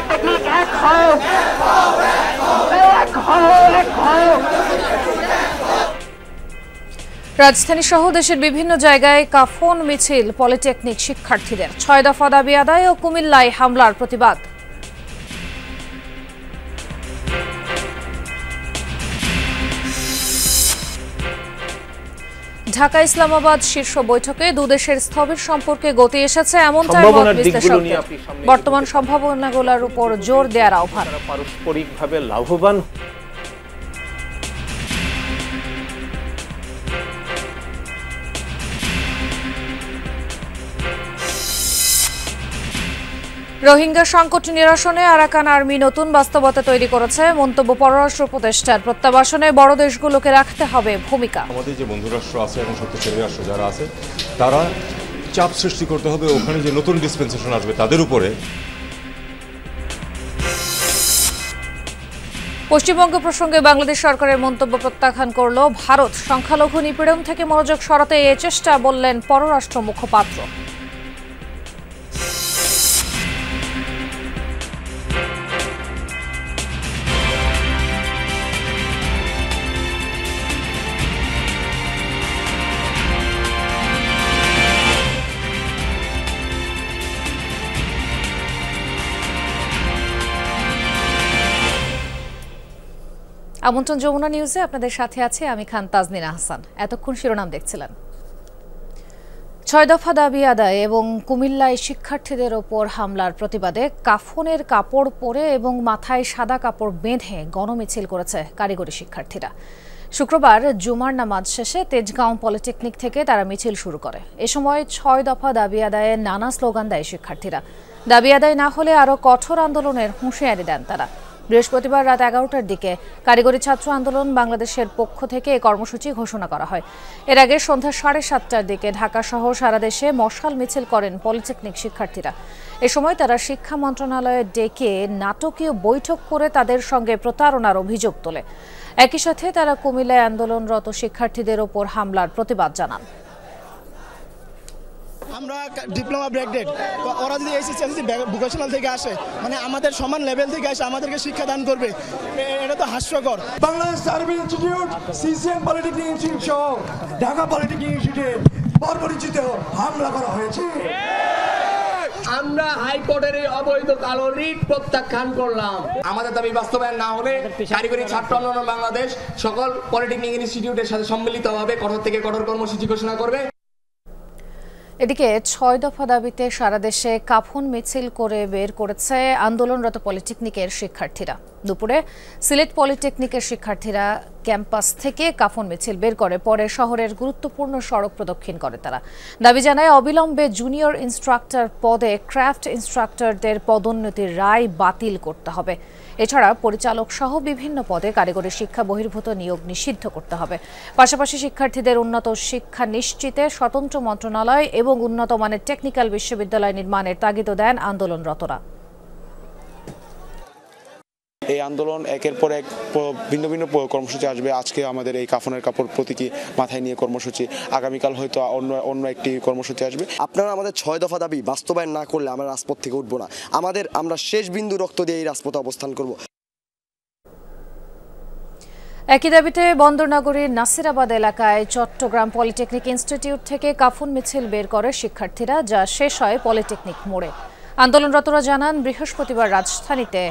Polytechnic এক হও, এক হও, এক হও। রাজধানী সহ দেশের বিভিন্ন জায়গায় কাফন মিছিল পলিটেকনিক শিক্ষার্থীদের। ৬ দফা দাবি আদায় ও কুমিল্লায় হামলার প্রতিবাদ। ঢাকা ইসলামাবাদ শীর্ষ বৈঠকে দুদেশের স্থবির সম্পর্কে গতি এসেছে এমনটাই মত বিশ্লেষকদের। বর্তমান সম্ভাবনাগুলোর উপর জোর দেওয়ার আহ্বান। পারস্পরিকভাবে লাভবান রোহিঙ্গা সংকট নিরসনে আরাকান আর্মি নতুন বাস্তবতা তৈরি করেছে। মন্তব্য পররাষ্ট্র উপদেষ্টার। প্রত্যাবাসনে বড় দেশগুলোকে রাখতে হবে ভূমিকা। আমাদের যে বন্ধু রাষ্ট্র আছে এবং শক্তিশালী রাষ্ট্র যারা আছে তারা চাপ সৃষ্টি করতে হবে ওখানে যে নতুন ডিসপেন্সেশন আসবে তাদের উপরে। পশ্চিমবঙ্গ প্রসঙ্গে বাংলাদেশ সরকারের মন্তব্য প্রত্যাখ্যান করল ভারত। সংখ্যালঘু নিপীড়ন থেকে মনোযোগ সরাতে এ চেষ্টা বললেন পররাষ্ট্র মুখপাত্র। আমন্ত্রণ যমুনা নিউজে আপনাদের সাথে আছে আমি খান তাজনিনা হাসান। এতক্ষণ শিরোনাম দেখছিলেন। ৬ দফা দাবি আদায় এবং কুমিল্লায় শিক্ষার্থীদের ওপর হামলার প্রতিবাদে কাফনের কাপড় পরে এবং মাথায় সাদা কাপড় বেঁধে গণমিছিল করেছে কারিগরি শিক্ষার্থীরা। শুক্রবার জুমার নামাজ শেষে তেজগাঁও পলিটেকনিক থেকে তারা মিছিল শুরু করে। এ সময় ৬ দফা দাবি আদায়ে নানা স্লোগান দেয় শিক্ষার্থীরা। দাবি আদায় না হলে আরও কঠোর আন্দোলনের হুঁশিয়ারি দেন তারা। বৃহস্পতিবার রাত ১১টার দিকে কারিগরি ছাত্র আন্দোলন বাংলাদেশের পক্ষ থেকে এই কর্মসূচি ঘোষণা করা হয়। এর আগে সন্ধ্যা ৭:৩০টার দিকে ঢাকা সহ সারা দেশে মশাল মিছিল করেন পলিটেকনিক শিক্ষার্থীরা। এ সময় তারা শিক্ষা মন্ত্রণালয়ে ডেকে নাটকীয় বৈঠক করে তাদের সঙ্গে প্রতারণার অভিযোগ তোলে। একই সাথে তারা কুমিল্লায় আন্দোলনরত শিক্ষার্থীদের ওপর হামলার প্রতিবাদ জানান। আমরা ডিপ্লোমা ব্র্যাকেট, ওরা যদি এসএসসি ভোকেশনাল থেকে আসে, মানে আমাদের সমান লেভেল থেকে আসে আমাদেরকে শিক্ষাদান করবে, এটা তো হাস্যকর। Bangladesh service institute, CCM polytechnic institute সহ ঢাকা পলিটেকনিক ইনস্টিটিউটে বর্বরিচিত হামলা করা হয়েছে। আমরা হাইকোর্টের এই অবৈধ কালো রিট প্রত্যাখ্যান করলাম। আমাদের দাবি বাস্তবায়ন না হলে কারিগরি ছাত্র আন্দোলন বাংলাদেশ সকল পলিটেকনিক ইনস্টিটিউটের সাথে সম্মিলিতভাবে কঠোর থেকে কঠোর কর্মসূচি ঘোষণা করবে। এদিকে ৬ দফা দাবিতে সারা দেশে কাফন মিছিল করে বের করেছে আন্দোলনরত পলিটেকনিকের শিক্ষার্থীরা। দুপুরে সিলেট পলিটেকনিকের শিক্ষার্থীরা ক্যাম্পাস থেকে কাফন মিছিল বের করে পরে শহরের গুরুত্বপূর্ণ সড়ক প্রদক্ষিণ করে তারা। দাবি জানায় অবিলম্বে জুনিয়র ইনস্ট্রাক্টর পদে ক্রাফট ইনস্ট্রাক্টরদের পদোন্নতির রায় বাতিল করতে হবে। এছাড়া পরিচালক সহ বিভিন্ন পদে কারিগরি শিক্ষা বহির্ভূত নিয়োগ নিষিদ্ধ করতে হবে। পাশাপাশি শিক্ষার্থীদের উন্নত শিক্ষা নিশ্চিতে স্বতন্ত্র মন্ত্রণালয় এবং উন্নত মানের টেকনিক্যাল বিশ্ববিদ্যালয় নির্মাণের তাগিদ দেন আন্দোলনরতরা। এই আন্দোলন একের পর এক ভিন্ন ভিন্ন কর্মসূচি আসবে। আজকে আমাদের এই কাফনের কাপড় প্রতীকী মাথায় নিয়ে কর্মসূচি, আগামীকাল হয়তো অন্য একটি কর্মসূচি আসবে। আপনারা আমাদের ৬ দফা দাবি বাস্তবায়ন না করলে আমরা রাজপথ থেকে উঠবো না। আমরা শেষ বিন্দু রক্ত দিয়ে এই রাজপথে অবস্থান করব। একই দাবিতে বন্দরনগরীর নাসিরাবাদ এলাকায় চট্টগ্রাম পলিটেকনিক ইনস্টিটিউট থেকে কাফন মিছিল বের করে শিক্ষার্থীরা, যা শেষ হয় পলিটেকনিক মোড়ে। আন্দোলনরতরা জানান, বৃহস্পতিবার রাজধানীতে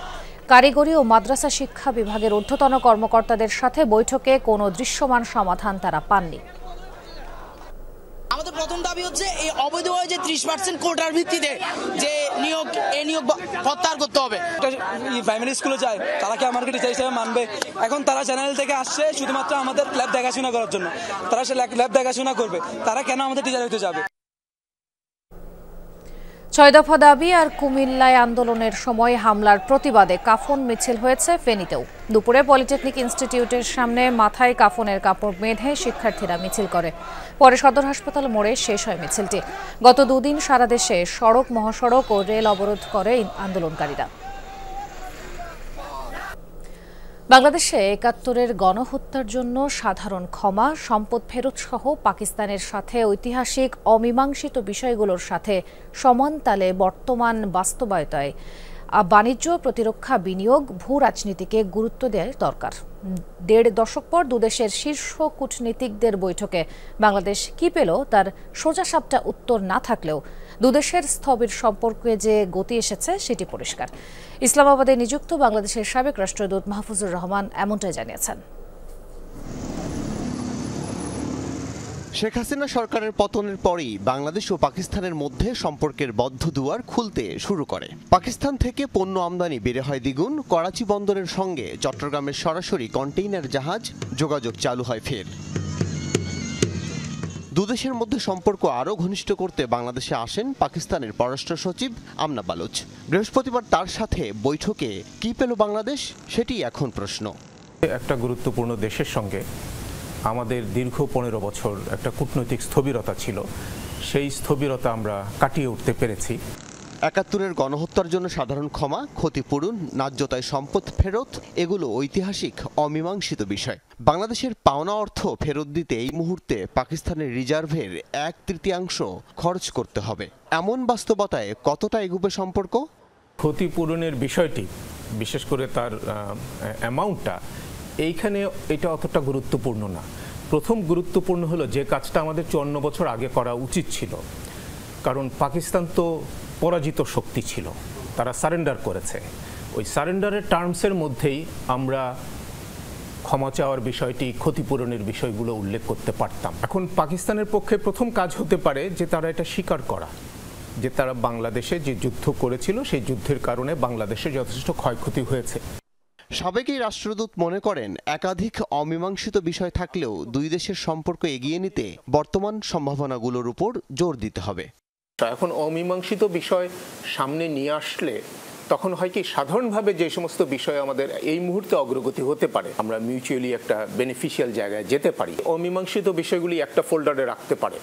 কারিগরি ও মাদ্রাসা শিক্ষা বিভাগের ঊর্ধ্বতন কর্মকর্তাদের সাথে বৈঠকে কোনো দৃশ্যমান সমাধান তারা পাননি। আমাদের প্রথম দাবি হচ্ছে এই অবৈধভাবে যে 30% কোটার ভিত্তিতে যে নিয়োগ প্রত্যাহার করতে হবে। প্রাইমারি স্কুলে যায় তারা কি আমাকে টিচার হিসেবে মানবে? এখন তারা চ্যানেল থেকে আসছে শুধুমাত্র আমাদের ল্যাব দেখাশোনা করার জন্য। তারা সে ল্যাব দেখাশোনা করবে, তারা কেন আমাদের টিচার হতে যাবে? ৬ দফা দাবি আর কুমিল্লায় আন্দোলনের সময় হামলার প্রতিবাদে কাফন মিছিল হয়েছে ফেনীতেও। দুপুরে পলিটেকনিক ইনস্টিটিউটের সামনে মাথায় কাফনের কাপড় বেঁধে শিক্ষার্থীরা মিছিল করে। পরে সদর হাসপাতাল মোড়ে শেষ হয় মিছিলটি। গত দুদিন সারা দেশে সড়ক, মহাসড়ক ও রেল অবরোধ করে আন্দোলনকারীরা। বাংলাদেশে ৭১-এর গণহত্যার জন্য সাধারণ ক্ষমা, সম্পদ ফেরত সহ পাকিস্তানের সাথে ঐতিহাসিক অমীমাংসিত বিষয়গুলোর সাথে সমান তালে বর্তমান বাস্তবতায় বাণিজ্য, প্রতিরক্ষা, বিনিয়োগ, ভূ রাজনীতিকে গুরুত্ব দেওয়ার দরকার। ১.৫ দশক পর দুদেশের শীর্ষ কূটনীতিকদের বৈঠকে বাংলাদেশ কি পেল তার সোজাসাপটা উত্তর না থাকলেও দুদেশের স্থবির সম্পর্কে যে গতি এসেছে সেটি পরিষ্কার। ইসলামাবাদে নিযুক্ত বাংলাদেশের সাবেক রাষ্ট্রদূত মাহফুজুর রহমান এমনটাই জানিয়েছেন। শেখ হাসিনা সরকারের পতনের পরই বাংলাদেশ ও পাকিস্তানের মধ্যে সম্পর্কের বদ্ধ দুয়ার খুলতে শুরু করে। পাকিস্তান থেকে পণ্য আমদানি বেড়ে হয় দ্বিগুণ। করাচি বন্দরের সঙ্গে চট্টগ্রামের সরাসরি কন্টেইনার জাহাজ যোগাযোগ চালু হয় ফের। দুদেশের মধ্যে সম্পর্ক আরও ঘনিষ্ঠ করতে বাংলাদেশে আসেন পাকিস্তানের পররাষ্ট্র সচিব আমনা বালুচ। বৃহস্পতিবার তার সাথে বৈঠকে কি পেল বাংলাদেশ, সেটি এখন প্রশ্ন। একটা গুরুত্বপূর্ণ দেশের সঙ্গে আমাদের দীর্ঘ ১৫ বছর একটা কূটনৈতিক স্থবিরতা ছিল, সেই স্থবিরতা আমরা কাটিয়ে উঠতে পেরেছি। ৭১-এর গণহত্যার জন্য সাধারণ ক্ষমা, ক্ষতিপূরণ, ন্যায্যতায় সম্পদ ফেরত, এগুলো ঐতিহাসিক অমীমাংসিত বিষয়। বাংলাদেশের পাওনা অর্থ ফেরত দিতে এই মুহূর্তে পাকিস্তানের রিজার্ভের ১/৩ খরচ করতে হবে। এমন বাস্তবতায় কতটা এগুবে সম্পর্ক? ক্ষতিপূরণের বিষয়টি, বিশেষ করে তার অ্যামাউন্টটা, এইখানে এটা অতটা গুরুত্বপূর্ণ না। প্রথম গুরুত্বপূর্ণ হলো যে কাজটা আমাদের ৫৪ বছর আগে করা উচিত ছিল, কারণ পাকিস্তান তো পরাজিত শক্তি ছিল, তারা সারেন্ডার করেছে। ওই সারেন্ডারের টার্মসের মধ্যেই আমরা ক্ষমা চাওয়ার বিষয়টি, ক্ষতিপূরণের বিষয়গুলো উল্লেখ করতে পারতাম। এখন পাকিস্তানের পক্ষে প্রথম কাজ হতে পারে যে তারা এটা স্বীকার করা, যে তারা বাংলাদেশে যে যুদ্ধ করেছিল সেই যুদ্ধের কারণে বাংলাদেশে যথেষ্ট ক্ষয়ক্ষতি হয়েছে। সাবেক এই রাষ্ট্রদূত মনে করেন, একাধিক অমীমাংসিত বিষয় থাকলেও দুই দেশের সম্পর্ক এগিয়ে নিতে বর্তমান সম্ভাবনাগুলোর উপর জোর দিতে হবে। এখন অমীমাংসিত বিষয় সামনে নিয়ে আসলে তখন হয় কি, সাধারণভাবে যে সমস্ত বিষয় আমাদের এই মুহূর্তে অগ্রগতি হতে পারে, আমরা মিউচুয়ালি একটা বেনিফিশিয়াল জায়গায় যেতে পারি। অমীমাংসিত বিষয়গুলি একটা ফোল্ডারে রাখতে পারে,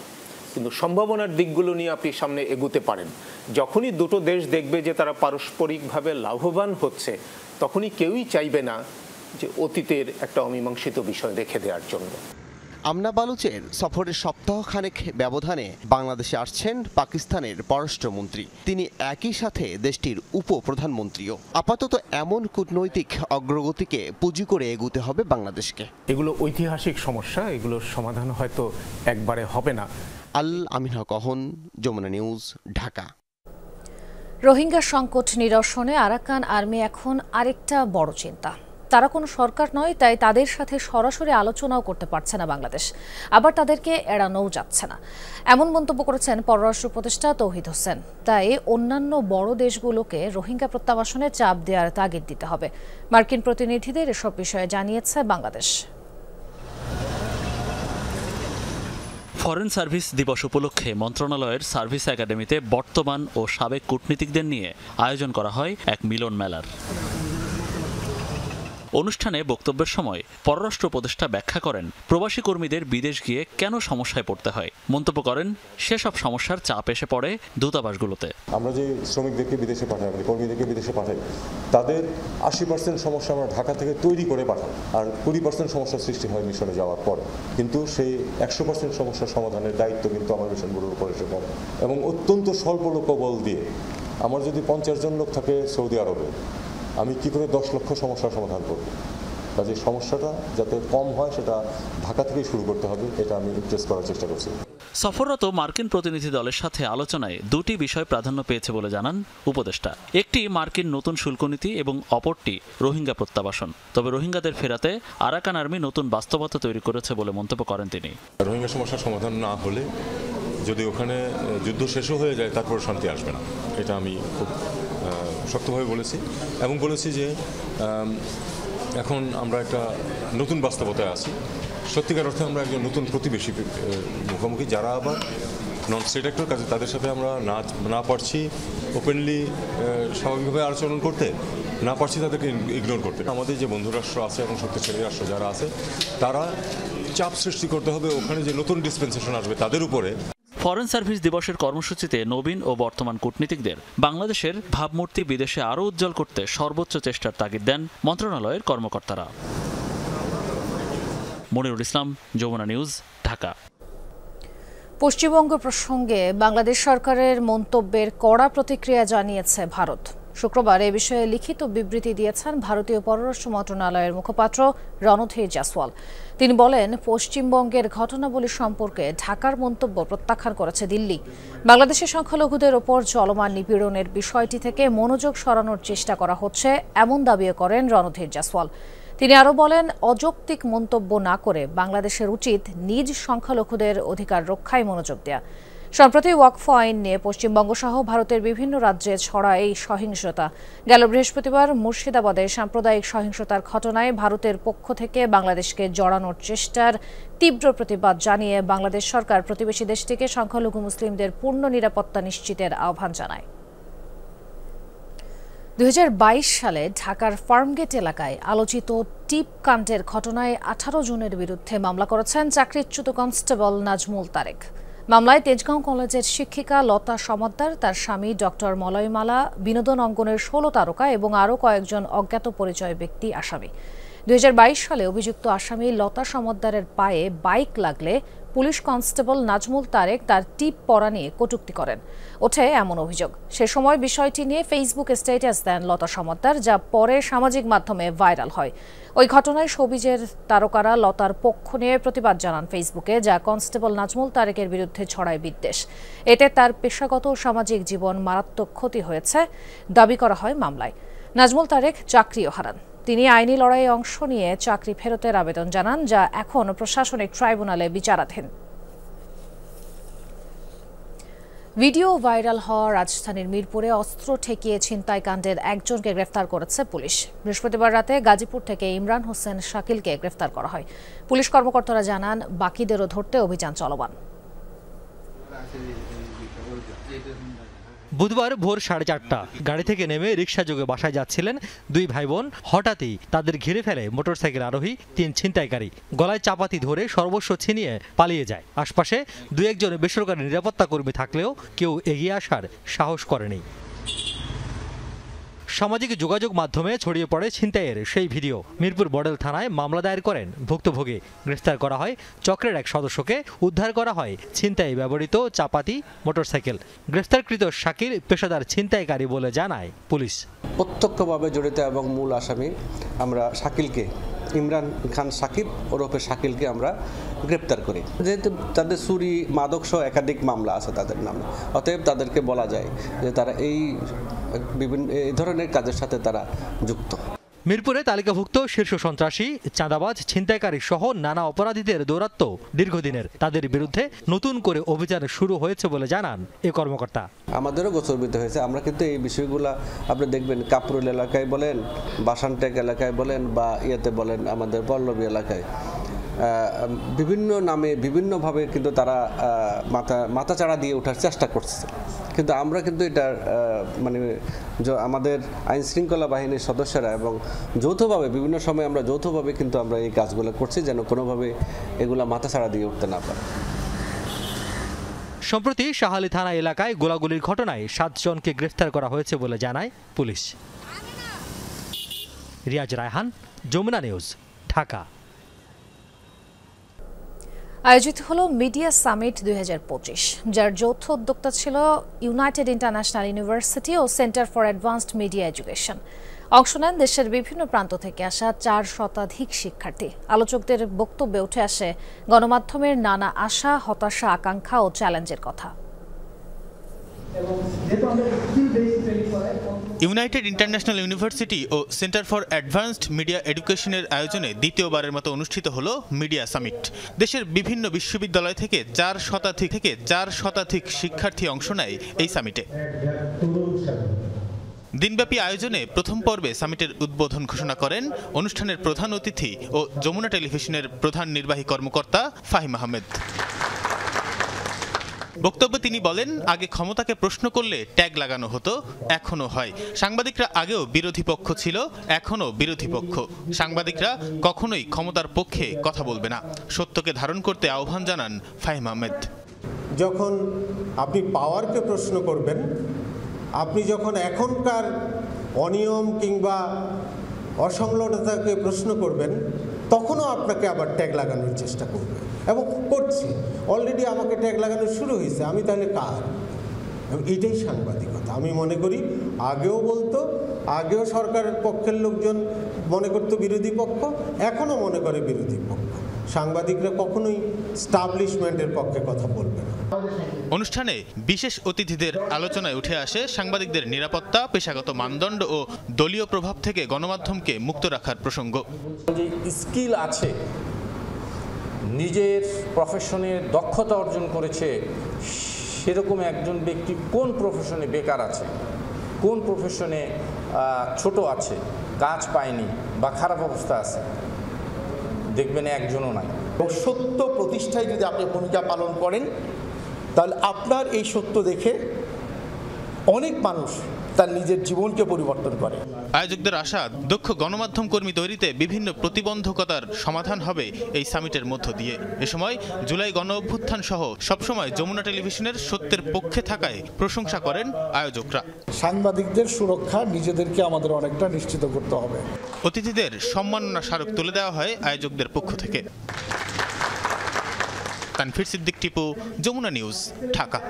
কিন্তু সম্ভাবনার দিকগুলো নিয়ে আপনি সামনে এগোতে পারেন। যখনই দুটো দেশ দেখবে যে তারা পারস্পরিকভাবে লাভবান হচ্ছে, তখনই কেউই চাইবে না যে অতীতের একটা অমীমাংসিত বিষয় রেখে দেওয়ার জন্য। আমনা বালুচের সফরের সপ্তাহখানেক ব্যবধানে বাংলাদেশে আসছেন পাকিস্তানের পররাষ্ট্রমন্ত্রী। তিনি একই সাথে দেশটির উপপ্রধানমন্ত্রীও। আপাতত এমন কূটনৈতিক অগ্রগতিকে পুঁজি করে এগুতে হবে বাংলাদেশকে। এগুলো ঐতিহাসিক সমস্যা, এগুলোর সমাধান হয়তো একবারে হবে না। আল আমিন হক অহন, যমুনা নিউজ, ঢাকা। রোহিঙ্গা সংকট নিরসনে আরাকান আর্মি এখন আরেকটা বড় চিন্তা। তারা কোনো সরকার নয়, তাই তাদের সাথে সরাসরি আলোচনাও করতে পারছে না বাংলাদেশ, আবার তাদেরকে এড়ানোও যাচ্ছে না, এমন মন্তব্য করেছেন পররাষ্ট্র উপদেষ্টা তৌহিদ হোসেন। তাই অন্যান্য বড় দেশগুলোকে রোহিঙ্গা প্রত্যাবাসনে চাপ দেওয়ার তাগিদ দিতে হবে। মার্কিন প্রতিনিধিদের এসব বিষয়ে জানিয়েছে বাংলাদেশ। ফরেন সার্ভিস দিবস উপলক্ষে মন্ত্রণালয়ের সার্ভিস একাডেমিতে বর্তমান ও সাবেক কূটনীতিকদের নিয়ে আয়োজন করা হয় এক মিলন মেলার। অনুষ্ঠানে বক্তব্যের সময় পররাষ্ট্র উপদেষ্টা ব্যাখ্যা করেন প্রবাসী কর্মীদের বিদেশ গিয়ে কেন সমস্যায় পড়তে হয়। মন্তব্য করেন সেসব সমস্যার চাপ এসে পড়ে দূতাবাসগুলোতে। আমরা যে শ্রমিকদেরকে বিদেশে পাঠাই, কর্মীদেরকে বিদেশে পাঠাই, তাদের 80% সমস্যা আমরা ঢাকা থেকে তৈরি করে পাঠাই, আর 20% সমস্যার সৃষ্টি হয় মিশনে যাওয়ার পরে। কিন্তু সেই 100% সমস্যার সমাধানের দায়িত্ব কিন্তু আমার মিশনগুলোর উপর এসে পড়ে। এবং অত্যন্ত স্বল্প লোকবল দিয়ে আমার যদি 50 জন লোক থাকে সৌদি আরবে, আমি কি করে 10 লক্ষ সমস্যার সমাধান করব? কাজে সমস্যাটা যাতে কম হয় সেটা ঢাকা থেকেই শুরু করতে হবে, এটা আমি ইমপ্রেস করার চেষ্টা করছি। সফররত মার্কিন প্রতিনিধি দলের সাথে আলোচনায় দুটি বিষয় প্রাধান্য পেয়েছে বলে জানান উপদেষ্টা। একটি মার্কিন নতুন শুল্কনীতি এবং অপরটি রোহিঙ্গা প্রত্যাবাসন। তবে রোহিঙ্গাদের ফেরাতে আরাকান আর্মি নতুন বাস্তবতা তৈরি করেছে বলে মন্তব্য করেন তিনি। রোহিঙ্গা সমস্যার সমাধান না হলে, যদি ওখানে যুদ্ধ শেষও হয়ে যায়, তারপর শান্তি আসবে না, এটা আমি খুব শক্তভাবে বলেছি। এবং বলেছি যে এখন আমরা একটা নতুন বাস্তবতায় আছি। সত্যিকার অর্থে আমরা একজন নতুন প্রতিবেশী মুখোমুখি, যারা আবার নন স্টেট অ্যাক্টর, কাজে তাদের সাথে আমরা না পারছি ওপেনলি স্বাভাবিকভাবে আচরণ করতে, না পারছি তাদেরকে ইগনোর করতে। আমাদের যে বন্ধু রাষ্ট্র আছে এবং শক্তিশালী রাষ্ট্র যারা আছে, তারা চাপ সৃষ্টি করতে হবে ওখানে যে নতুন ডিসপেন্সেশন আসবে তাদের উপরে। ফরেন সার্ভিস দিবসের কর্মসূচিতে নবীন ও বর্তমান কূটনীতিকদের বাংলাদেশের ভাবমূর্তি বিদেশে আরও উজ্জ্বল করতে সর্বোচ্চ চেষ্টার তাগিদ দেন মন্ত্রণালয়ের কর্মকর্তারা। মনিরুল ইসলাম, যমুনা নিউজ, ঢাকা। পশ্চিমবঙ্গ প্রসঙ্গে বাংলাদেশ সরকারের মন্তব্যের কড়া প্রতিক্রিয়া জানিয়েছে ভারত। শুক্রবার এ বিষয়ে লিখিত বিবৃতি দিয়েছেন ভারতীয় পররাষ্ট্র মন্ত্রণালয়ের মুখপাত্র রণধীর জাসওয়াল। তিনি বলেন, পশ্চিমবঙ্গের ঘটনাবলী সম্পর্কে ঢাকার মন্তব্য প্রত্যাখ্যান করেছে দিল্লি। বাংলাদেশের সংখ্যালঘুদের ওপর চলমান নিপীড়নের বিষয়টি থেকে মনোযোগ সরানোর চেষ্টা করা হচ্ছে, এমন দাবিও করেন রণধীর জাসওয়াল। তিনি আরও বলেন, অযৌক্তিক মন্তব্য না করে বাংলাদেশের উচিত নিজ সংখ্যালঘুদের অধিকার রক্ষায় মনোযোগ দেয়া। সম্প্রতি ওয়াকফ আইন নিয়ে পশ্চিমবঙ্গ সহ ভারতের বিভিন্ন রাজ্যে ছড়া এই সহিংসতা। গেল বৃহস্পতিবার মুর্শিদাবাদে সাম্প্রদায়িক সহিংসতার ঘটনায় ভারতের পক্ষ থেকে বাংলাদেশকে জড়ানোর চেষ্টার তীব্র প্রতিবাদ জানিয়ে বাংলাদেশ সরকার প্রতিবেশী দেশটিকে সংখ্যালঘু মুসলিমদের পূর্ণ নিরাপত্তা নিশ্চিতের আহ্বান জানায়। 2022 সালে ঢাকার ফার্মগেট এলাকায় আলোচিত টিপ কাণ্ডের ঘটনায় 18 জনের বিরুদ্ধে মামলা করেছেন চাকরিচ্যুত কনস্টেবল নাজমুল তারেক। মামলায় তেজগাঁও কলেজের শিক্ষিকা লতা সমাদ্দার, তার স্বামী ডক্টর মলয়মালা, বিনোদন অঙ্গনের 16 তারকা এবং আরও কয়েকজন অজ্ঞাত পরিচয় ব্যক্তি আসামি। 2022 সালে অভিযুক্ত আসামি লতা সমাদ্দারের পায়ে বাইক লাগলে পুলিশ কনস্টেবল নাজমুল তারেক তার টিপ পরা নিয়ে কটূক্তি করেন। ওঠে এমন অভিযোগ। সে সময় বিষয়টি নিয়ে ফেসবুকে স্ট্যাটাস দেন লতা সমাদ্দার, যা পরে সামাজিক মাধ্যমে ভাইরাল হয়। ওই ঘটনায় শোবিজের তারকারা লতার পক্ষ নিয়ে প্রতিবাদ জানান ফেসবুকে, যা কনস্টেবল নাজমুল তারেকের বিরুদ্ধে ছড়ায় বিদ্বেষ। এতে তার পেশাগত ও সামাজিক জীবন মারাত্মক ক্ষতি হয়েছে দাবি করা হয় মামলায়। নাজমুল তারেক চাকরিও হারান। তিনি আইনি লড়াইয়ে অংশ নিয়ে চাকরি ফেরতের আবেদন জানান, যা এখন প্রশাসনিক ট্রাইব্যুনালে বিচারাধীন। ভিডিও ভাইরাল হওয়া রাজধানীর মিরপুরে অস্ত্র ঠেকিয়ে ছিনতাইকাণ্ডের একজনকে গ্রেফতার করেছে পুলিশ। বৃহস্পতিবার রাতে গাজীপুর থেকে ইমরান হোসেন শাকিলকে গ্রেফতার করা হয়। পুলিশ কর্মকর্তারা জানান, বাকিদেরও ধরতে অভিযান চলমান। বুধবার ভোর 4:30 গাড়ি থেকে নেমে রিকশাযোগে বাসায় যাচ্ছিলেন দুই ভাই বোন। হঠাৎই তাদের ঘিরে ফেলে মোটরসাইকেল আরোহী 3 ছিনতাইকারী। গলায় চাপাতি ধরে সর্বস্ব ছিনিয়ে পালিয়ে যায়। আশপাশে 2-1 জন বেসরকারি নিরাপত্তা কর্মী থাকলেও কেউ এগিয়ে আসার সাহস করেনি। সামাজিক যোগাযোগ মাধ্যমে ছড়িয়ে পড়ে ছিনতাইয়ের সেই ভিডিও। মিরপুর মডেল থানায় মামলা দায়ের করেন ভুক্তভোগী। গ্রেফতার করা হয় চক্রের এক সদস্যকে। উদ্ধার করা হয় ছিনতাই ব্যবহৃত চাপাতি, মোটরসাইকেল। গ্রেফতারকৃত শাকিল পেশাদার ছিনতাইকারী বলে জানায় পুলিশ। প্রত্যক্ষভাবে জড়িত এবং মূল আসামি আমরা শাকিলকে, ইমরান খান সাকিব ওরফে শাকিলকে আমরা গ্রেপ্তার করি। যেহেতু তাদের চুরি, মাদক সহ একাধিক মামলা আছে তাদের নামে, অতএব তাদেরকে বলা যায় যে তারা এই ধরনের কাজের সাথে তারা যুক্ত। মিরপুরে তালিকাভুক্ত শীর্ষ সন্ত্রাসী, চাঁদাবাজ, ছিনতাইকারী সহ নানা অপরাধীদের দৌরাত্ম্য দীর্ঘদিনের। তাদের বিরুদ্ধে নতুন করে অভিযান শুরু হয়েছে বলে জানান এ কর্মকর্তা। আমাদেরও গোচরবিদ্ধ হয়েছে। আমরা কিন্তু এই বিষয়গুলো আপনি দেখবেন কাপরুল এলাকায় বলেন, বাসানটেক এলাকায় বলেন বা ইয়েতে বলেন, আমাদের পল্লবী এলাকায় বিভিন্ন নামে বিভিন্নভাবে কিন্তু তারা মাথাচাড়া দিয়ে ওঠার চেষ্টা করছে। কিন্তু আমরা কিন্তু এটা মানে আমাদের আইন শৃঙ্খলা বাহিনীর সদস্যরা এবং যৌথভাবে বিভিন্ন সময় আমরা যৌথভাবে কিন্তু আমরা এই কাজগুলো করছি, যেন কোনোভাবে এগুলা মাথাচাড়া দিয়ে উঠতে না পারে। সম্প্রতি শাহালি থানা এলাকায় গোলাগুলির ঘটনায় 7 জনকে গ্রেফতার করা হয়েছে বলে জানায় পুলিশ। রিয়াজ রায়হান, যমুনা নিউজ, ঢাকা। আয়োজিত হলো মিডিয়া সামিট 2025, যার যৌথ উদ্যোক্তা ছিল ইউনাইটেড ইন্টারন্যাশনাল ইউনিভার্সিটি ও Centre for Advanced Media Education. অংশ নেন দেশের বিভিন্ন প্রান্ত থেকে আসা 4 শতাধিক শিক্ষার্থী। আলোচকদের বক্তব্যে উঠে আসে গণমাধ্যমের নানা আশা, হতাশা, আকাঙ্ক্ষা ও চ্যালেঞ্জের কথা। ইউনাইটেড ইন্টারন্যাশনাল ইউনিভার্সিটি ও সেন্টার ফর অ্যাডভান্সড মিডিয়া এডুকেশনের আয়োজনে দ্বিতীয়বারের মতো অনুষ্ঠিত হলো মিডিয়া সামিট। দেশের বিভিন্ন বিশ্ববিদ্যালয় থেকে 4 শতাধিক শিক্ষার্থী অংশ নেয় এই সামিটে। দিনব্যাপী আয়োজনে প্রথম পর্বে সামিটের উদ্বোধন ঘোষণা করেন অনুষ্ঠানের প্রধান অতিথি ও যমুনা টেলিভিশনের প্রধান নির্বাহী কর্মকর্তা ফাহিম আহমেদ। বক্তব্যে তিনি বলেন, আগে ক্ষমতাকে প্রশ্ন করলে ট্যাগ লাগানো হতো, এখনো হয়। সাংবাদিকরা আগেও বিরোধী পক্ষ ছিল, এখনো বিরোধী পক্ষ। সাংবাদিকরা কখনোই ক্ষমতার পক্ষে কথা বলবে না। সত্যকে ধারণ করতে আহ্বান জানান ফাহিম আহমেদ। যখন আপনি পাওয়ারকে প্রশ্ন করবেন, আপনি যখন এখনকার অনিয়ম কিংবা অসংলগ্নতাকে প্রশ্ন করবেন, তখনও আপনাকে আবার ট্যাগ লাগানোর চেষ্টা করবে এবং করছে। অলরেডি আমাকে ট্যাগ লাগানো শুরু হয়েছে, আমি তাহলে কার? এটাই সাংবাদিকতা। আমি মনে করি আগেও বলতো, আগেও সরকারের পক্ষের লোকজন মনে করতো বিরোধী পক্ষ, এখনও মনে করে বিরোধী পক্ষ। সাংবাদিকরা কখনোই স্টাবলিশমেন্টের পক্ষে কথা বলবে না। অনুষ্ঠানে বিশেষ অতিথিদের আলোচনায় উঠে আসে সাংবাদিকদের নিরাপত্তা, পেশাগত মানদণ্ড ও দলীয় প্রভাব থেকে গণমাধ্যমকে মুক্ত রাখার প্রসঙ্গ। যে স্কিল আছে, নিজের প্রফেশনে দক্ষতা অর্জন করেছে, সেরকম একজন ব্যক্তি কোন প্রফেশনে বেকার আছে, কোন প্রফেশনে ছোট আছে, কাজ পায়নি বা খারাপ অবস্থা আছে, দেখবেন একজনও নাই। সত্য প্রতিষ্ঠায় যদি আপনি ভূমিকা পালন করেন, তাহলে আপনার এই সত্য দেখে অনেক মানুষ তার নিজের জীবনকে পরিবর্তন করে। আয়োজকদের আশা, দক্ষ গণমাধ্যম কর্মী তৈরিতে বিভিন্ন প্রতিবন্ধকতার সমাধান হবে এই সামিটের মধ্য দিয়ে। এ সময় জুলাই গণ অভ্যুত্থান সহ সবসময় যমুনা টেলিভিশনের সত্যের পক্ষে থাকায় প্রশংসা করেন আয়োজকরা। সাংবাদিকদের সুরক্ষা নিজেদেরকে আমাদের অনেকটা নিশ্চিত করতে হবে। অতিথিদের সম্মাননা স্মারক তুলে দেওয়া হয় আয়োজকদের পক্ষ থেকে। তানফির সিদ্দিক টিপু, যমুনা নিউজ, ঢাকা।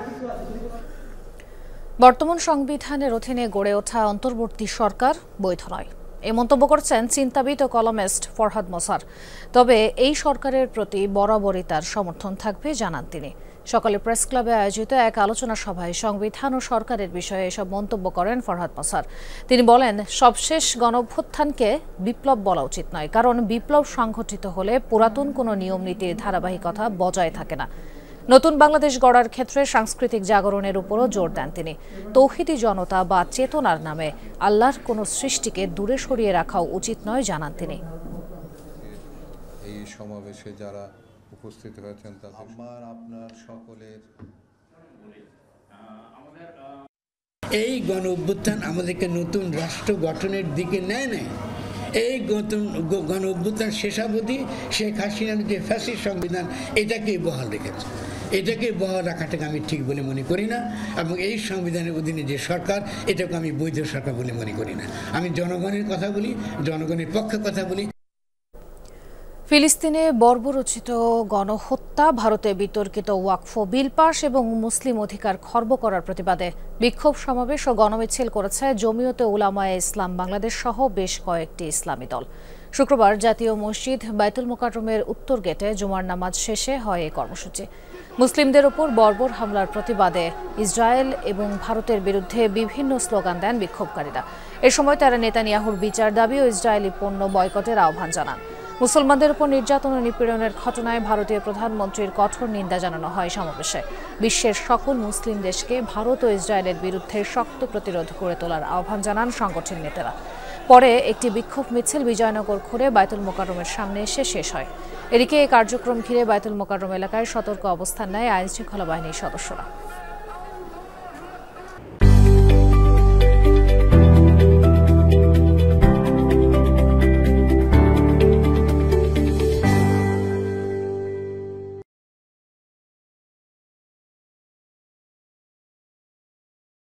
বর্তমান সংবিধানের অধীনে গড়ে ওঠা অন্তর্বর্তী সরকার বৈধ নয়, এই মন্তব্য করছেন চিন্তাবিদ ও কলামিস্ট ফরহাদ মোসার। তবে এই সরকারের প্রতি বরাবরই তার সমর্থন থাকবে জানান তিনি। সকালে প্রেস ক্লাবে আয়োজিত এক আলোচনা সভায় সংবিধান ও সরকারের বিষয়ে এসব মন্তব্য করেন ফরহাদ মোসার। তিনি বলেন, সবশেষ গণঅভ্যুত্থানকে বিপ্লব বলা উচিত নয়, কারণ বিপ্লব সংঘটিত হলে পুরাতন কোনো নিয়ম নীতির ধারাবাহিকতা বজায় থাকে না। নতুন বাংলাদেশ গড়ার ক্ষেত্রে সাংস্কৃতিক জাগরণের উপরও জোর দেন তিনি। তৌহিদি জনতা বা চেতনার নামে আল্লাহর কোনো সৃষ্টিকে দূরে সরিয়ে রাখাও উচিত নয় জানান তিনি। এই সমাবেশে যারা উপস্থিত হয়েছেন তাদের আমার আপনার সকলের এই গণ অভ্যুত্থান আমাদেরকে নতুন রাষ্ট্র গঠনের দিকে নেয় নাই। এই গণ অভ্যুত্থান শেষাবধি শেখ হাসিনার যে ফ্যাসিস্ট সংবিধান এটাকে বহাল রেখেছে। এটাকে বহাল রাখাটাকে আমি ঠিক বলে মনে করি না, এবং এই সংবিধানের অধীনে যে সরকার, এটাকে আমি বৈধ সরকার বলে মনে করি না। আমি জনগণের কথা বলি, জনগণের পক্ষে কথা বলি। ফিলিস্তিনে বর্বরচিত গণহত্যা, ভারতে বিতর্কিত ওয়াকফ বিল পাস এবং মুসলিম অধিকার খর্ব করার প্রতিবাদে বিক্ষোভ সমাবেশ ও গণমিছিল করেছে জমিয়তে উলামায়ে ইসলাম বাংলাদেশ সহ বেশ কয়েকটি ইসলামী দল। শুক্রবার জাতীয় মসজিদ বাইতুল মোকাররমের উত্তর গেটে জুমার নামাজ শেষে হয় এই কর্মসূচি। মুসলিমদের ওপর বর্বর হামলার প্রতিবাদে ইসরায়েল এবং ভারতের বিরুদ্ধে বিভিন্ন স্লোগান দেন বিক্ষোভকারীরা। এ সময় তারা নেতানিয়াহুর বিচার দাবি ও ইসরায়েলি পণ্য বয়কটের আহ্বান জানান। মুসলমানদের উপর নির্যাতন ও নিপীড়নের ঘটনায় ভারতীয় প্রধানমন্ত্রীর কঠোর নিন্দা জানানো হয় সমাবেশে। বিশ্বের সকল মুসলিম দেশকে ভারত ও ইসরায়েলের বিরুদ্ধে শক্ত প্রতিরোধ গড়ে তোলার আহ্বান জানান সংগঠনের নেতারা। পরে একটি বিক্ষোভ মিছিল বিজয়নগর ঘুরে বাইতুল মোকাররমের সামনে এসে শেষ হয়। এদিকে এই কার্যক্রম ঘিরে বাইতুল মোকাররম এলাকায় সতর্ক অবস্থান নেয় আইনশৃঙ্খলা বাহিনীর সদস্যরা।